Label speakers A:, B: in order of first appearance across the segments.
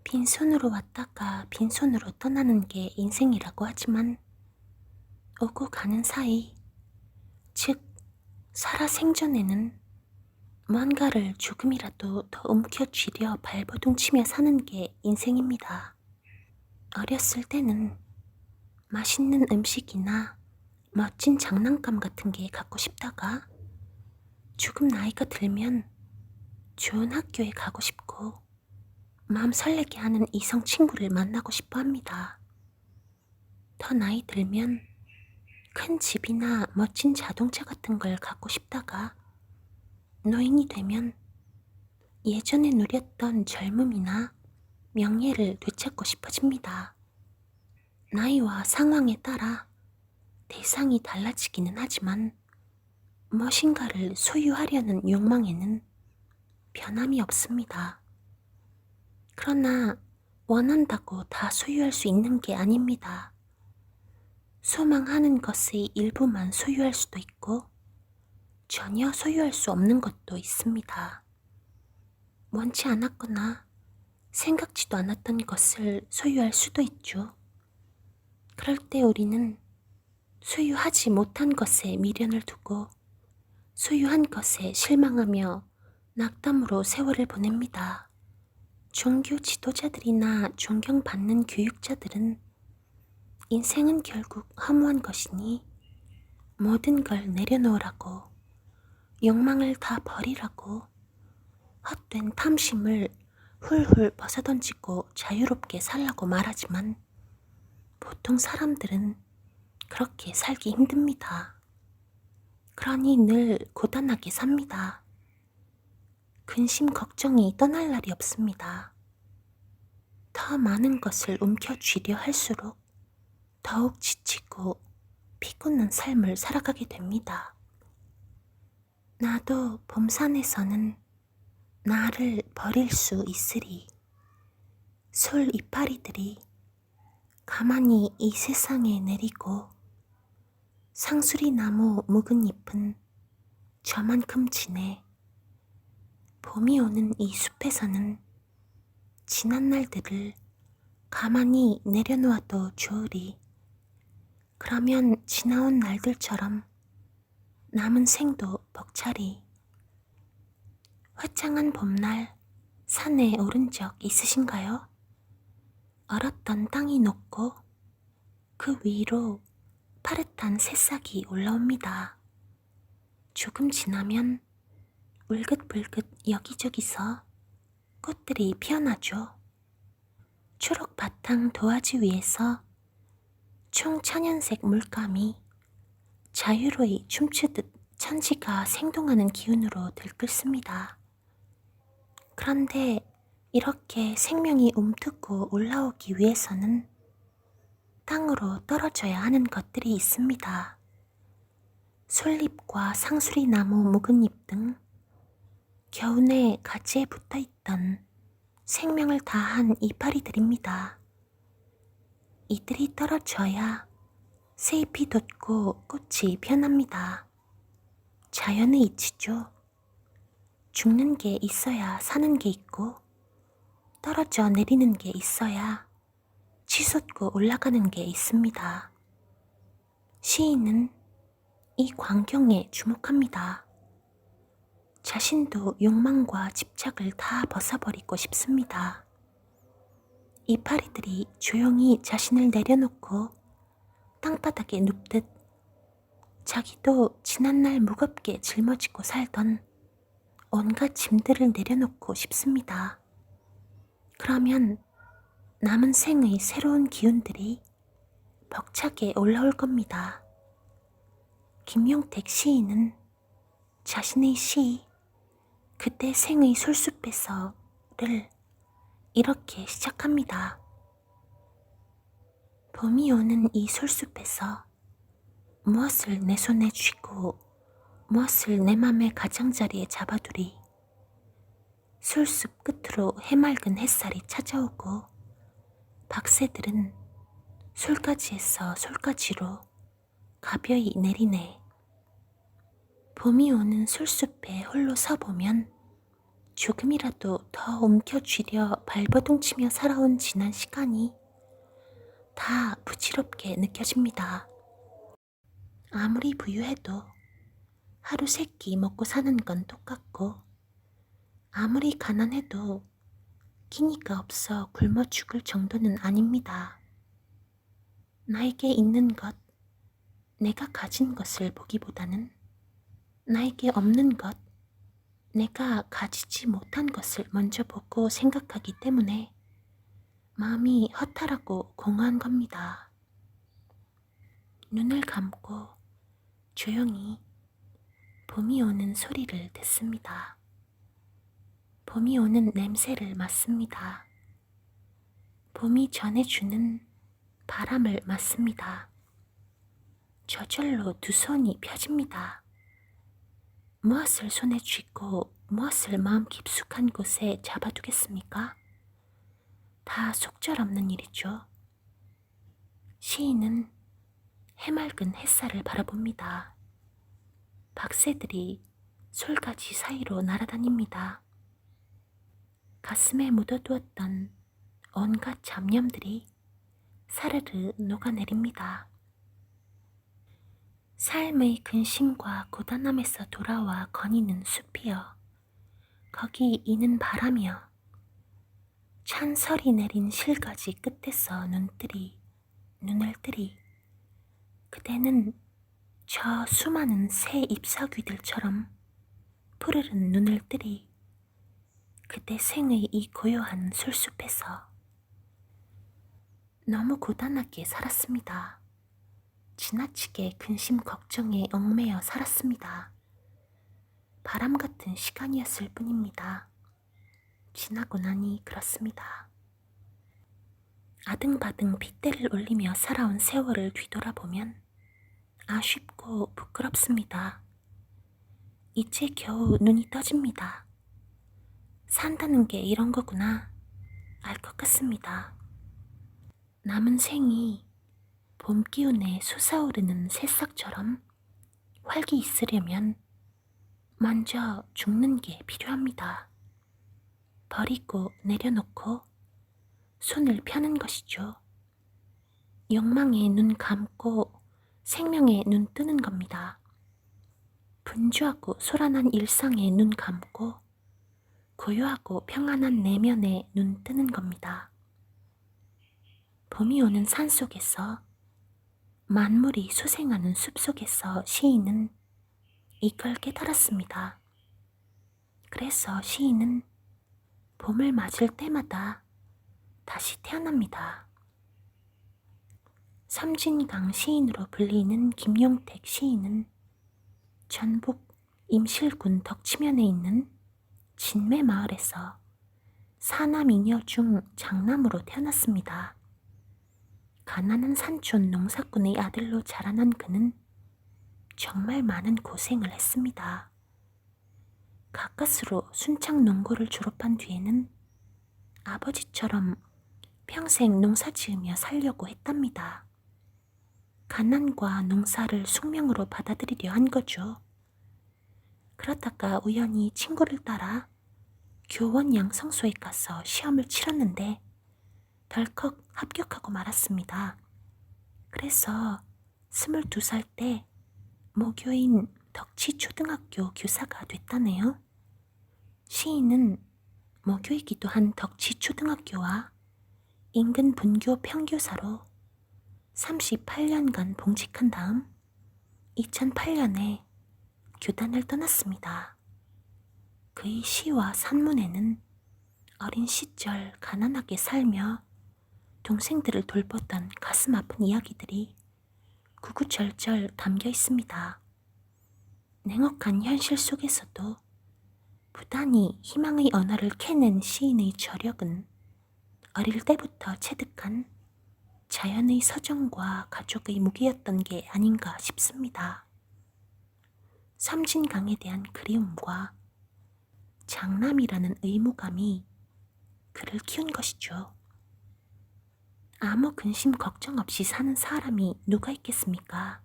A: 빈손으로 왔다가 빈손으로 떠나는 게 인생이라고 하지만 오고 가는 사이, 즉 살아생전에는 뭔가를 조금이라도 더 움켜쥐려 발버둥치며 사는 게 인생입니다. 어렸을 때는 맛있는 음식이나 멋진 장난감 같은 게 갖고 싶다가 조금 나이가 들면 좋은 학교에 가고 싶고 마음 설레게 하는 이성 친구를 만나고 싶어 합니다. 더 나이 들면 큰 집이나 멋진 자동차 같은 걸 갖고 싶다가 노인이 되면 예전에 누렸던 젊음이나 명예를 되찾고 싶어집니다. 나이와 상황에 따라 대상이 달라지기는 하지만 무엇인가를 소유하려는 욕망에는 변함이 없습니다. 그러나 원한다고 다 소유할 수 있는 게 아닙니다. 소망하는 것의 일부만 소유할 수도 있고 전혀 소유할 수 없는 것도 있습니다. 원치 않았거나 생각지도 않았던 것을 소유할 수도 있죠. 그럴 때 우리는 소유하지 못한 것에 미련을 두고 소유한 것에 실망하며 낙담으로 세월을 보냅니다. 종교 지도자들이나 존경받는 교육자들은 인생은 결국 허무한 것이니 모든 걸 내려놓으라고, 욕망을 다 버리라고, 헛된 탐심을 훌훌 벗어던지고 자유롭게 살라고 말하지만 보통 사람들은 그렇게 살기 힘듭니다. 그러니 늘 고단하게 삽니다. 근심 걱정이 떠날 날이 없습니다. 더 많은 것을 움켜쥐려 할수록 더욱 지치고 피곤한 삶을 살아가게 됩니다. 나도 봄산에서는 나를 버릴 수 있으리. 솔 이파리들이 가만히 이 세상에 내리고 상수리 나무 묵은 잎은 저만큼 지네. 봄이 오는 이 숲에서는 지난 날들을 가만히 내려놓아도 좋으리. 그러면 지나온 날들처럼 남은 생도 벅차리. 화창한 봄날 산에 오른 적 있으신가요? 얼었던 땅이 녹고 그 위로 파릇한 새싹이 올라옵니다. 조금 지나면 울긋불긋 여기저기서 꽃들이 피어나죠. 초록 바탕 도화지 위에서 총천연색 물감이 자유로이 춤추듯 천지가 생동하는 기운으로 들끓습니다. 그런데 이렇게 생명이 움트고 올라오기 위해서는 땅으로 떨어져야 하는 것들이 있습니다. 솔잎과 상수리 나무 묵은 잎 등 겨우내 가지에 붙어있던 생명을 다한 이파리들입니다. 이들이 떨어져야 새잎이 돋고 꽃이 피어납니다. 자연의 이치죠. 죽는 게 있어야 사는 게 있고 떨어져 내리는 게 있어야 치솟고 올라가는 게 있습니다. 시인은 이 광경에 주목합니다. 자신도 욕망과 집착을 다 벗어버리고 싶습니다. 이파리들이 조용히 자신을 내려놓고 땅바닥에 눕듯 자기도 지난날 무겁게 짊어지고 살던 온갖 짐들을 내려놓고 싶습니다. 그러면 남은 생의 새로운 기운들이 벅차게 올라올 겁니다. 김용택 시인은 자신의 시 그때 생의 솔숲에서를 이렇게 시작합니다. 봄이 오는 이 솔숲에서 무엇을 내 손에 쥐고 무엇을 내 맘의 가장자리에 잡아두리. 솔숲 끝으로 해맑은 햇살이 찾아오고 박새들은 솔가지에서 솔가지로 가벼이 내리네. 봄이 오는 솔숲에 홀로 서보면 조금이라도 더 움켜쥐려 발버둥치며 살아온 지난 시간이 다 부질없게 느껴집니다. 아무리 부유해도 하루 세 끼 먹고 사는 건 똑같고, 아무리 가난해도 끼니가 없어 굶어 죽을 정도는 아닙니다. 나에게 있는 것, 내가 가진 것을 보기보다는 나에게 없는 것, 내가 가지지 못한 것을 먼저 보고 생각하기 때문에 마음이 허탈하고 공허한 겁니다. 눈을 감고 조용히 봄이 오는 소리를 듣습니다. 봄이 오는 냄새를 맡습니다. 봄이 전해주는 바람을 맡습니다. 저절로 두 손이 펴집니다. 무엇을 손에 쥐고 무엇을 마음 깊숙한 곳에 잡아두겠습니까? 다 속절없는 일이죠. 시인은 해맑은 햇살을 바라봅니다. 박새들이 솔가지 사이로 날아다닙니다. 가슴에 묻어두었던 온갖 잡념들이 사르르 녹아내립니다. 삶의 근심과 고단함에서 돌아와 거니는 숲이여, 거기 이는 바람이여, 찬설이 내린 실가지 끝에서 눈을 뜨리, 그대는 저 수많은 새 잎사귀들처럼 푸르른 눈을 뜨리, 그대 생의 이 고요한 술숲에서. 너무 고단하게 살았습니다. 지나치게 근심 걱정에 얽매여 살았습니다. 바람 같은 시간이었을 뿐입니다. 지나고 나니 그렇습니다. 아등바등 핏대를 올리며 살아온 세월을 뒤돌아보면 아쉽고 부끄럽습니다. 이제 겨우 눈이 떠집니다. 산다는 게 이런 거구나 알 것 같습니다. 남은 생이 봄 기운에 솟아오르는 새싹처럼 활기 있으려면 먼저 죽는 게 필요합니다. 버리고 내려놓고 손을 펴는 것이죠. 욕망에 눈 감고 생명에 눈 뜨는 겁니다. 분주하고 소란한 일상에 눈 감고 고요하고 평안한 내면에 눈 뜨는 겁니다. 봄이 오는 산 속에서, 만물이 소생하는 숲 속에서 시인은 이걸 깨달았습니다. 그래서 시인은 봄을 맞을 때마다 다시 태어납니다. 섬진강 시인으로 불리는 김용택 시인은 전북 임실군 덕치면에 있는 진매 마을에서 사남이녀 중 장남으로 태어났습니다. 가난한 산촌 농사꾼의 아들로 자라난 그는 정말 많은 고생을 했습니다. 가까스로 순창 농고를 졸업한 뒤에는 아버지처럼 평생 농사 지으며 살려고 했답니다. 가난과 농사를 숙명으로 받아들이려 한 거죠. 그러다가 우연히 친구를 따라 교원 양성소에 가서 시험을 치렀는데 덜컥 합격하고 말았습니다. 그래서 22살 때 모교인 덕치초등학교 교사가 됐다네요. 시인은 모교이기도 한 덕치초등학교와 인근 분교 평교사로 38년간 봉직한 다음 2008년에 교단을 떠났습니다. 그의 시와 산문에는 어린 시절 가난하게 살며 동생들을 돌보던 가슴 아픈 이야기들이 구구절절 담겨 있습니다. 냉혹한 현실 속에서도 부단히 희망의 언어를 캐낸 시인의 저력은 어릴 때부터 체득한 자연의 서정과 가족의 무게였던 게 아닌가 싶습니다. 섬진강에 대한 그리움과 장남이라는 의무감이 그를 키운 것이죠. 아무 근심 걱정 없이 사는 사람이 누가 있겠습니까?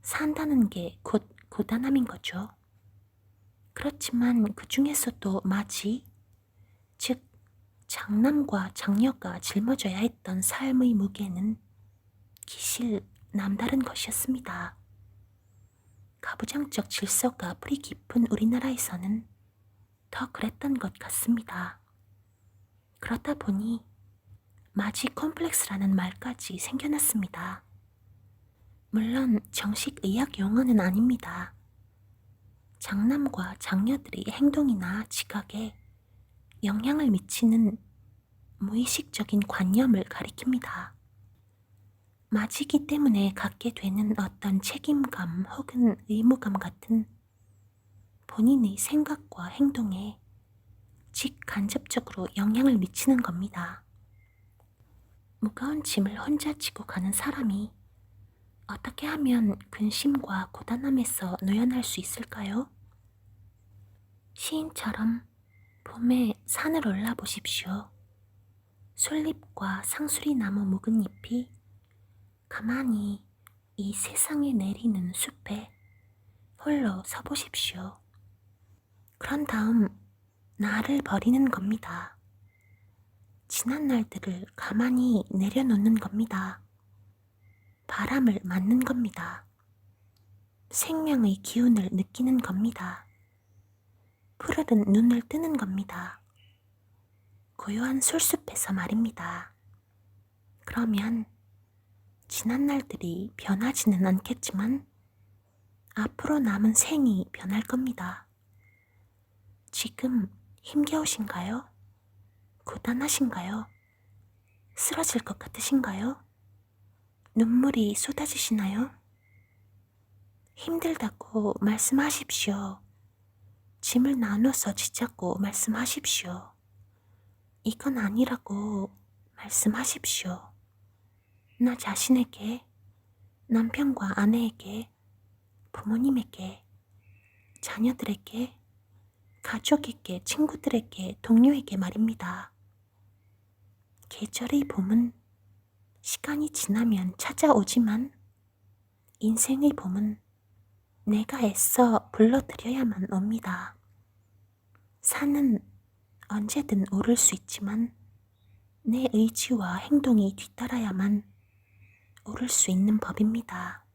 A: 산다는 게 곧 고단함인 거죠. 그렇지만 그 중에서도 맞이, 즉 장남과 장녀가 짊어져야 했던 삶의 무게는 기실 남다른 것이었습니다. 가부장적 질서가 뿌리 깊은 우리나라에서는 더 그랬던 것 같습니다. 그러다 보니 마지 콤플렉스라는 말까지 생겨났습니다. 물론 정식 의학 용어는 아닙니다. 장남과 장녀들의 행동이나 지각에 영향을 미치는 무의식적인 관념을 가리킵니다. 맞이기 때문에 갖게 되는 어떤 책임감 혹은 의무감 같은 본인의 생각과 행동에 직간접적으로 영향을 미치는 겁니다. 무거운 짐을 혼자 지고 가는 사람이 어떻게 하면 근심과 고단함에서 노연할 수 있을까요? 시인처럼 봄에 산을 올라 보십시오. 솔잎과 상수리나무 묵은 잎이 가만히 이 세상에 내리는 숲에 홀로 서보십시오. 그런 다음 나를 버리는 겁니다. 지난 날들을 가만히 내려놓는 겁니다. 바람을 맞는 겁니다. 생명의 기운을 느끼는 겁니다. 푸르른 눈을 뜨는 겁니다. 고요한 술숲에서 말입니다. 그러면 지난 날들이 변하지는 않겠지만 앞으로 남은 생이 변할 겁니다. 지금 힘겨우신가요? 고단하신가요? 쓰러질 것 같으신가요? 눈물이 쏟아지시나요? 힘들다고 말씀하십시오. 짐을 나눠서 지자고 말씀하십시오. 이건 아니라고 말씀하십시오. 나 자신에게, 남편과 아내에게, 부모님에게, 자녀들에게, 가족에게, 친구들에게, 동료에게 말입니다. 계절의 봄은 시간이 지나면 찾아오지만 인생의 봄은 내가 애써 불러들여야만 옵니다. 산은 언제든 오를 수 있지만 내 의지와 행동이 뒤따라야만 오를 수 있는 법입니다.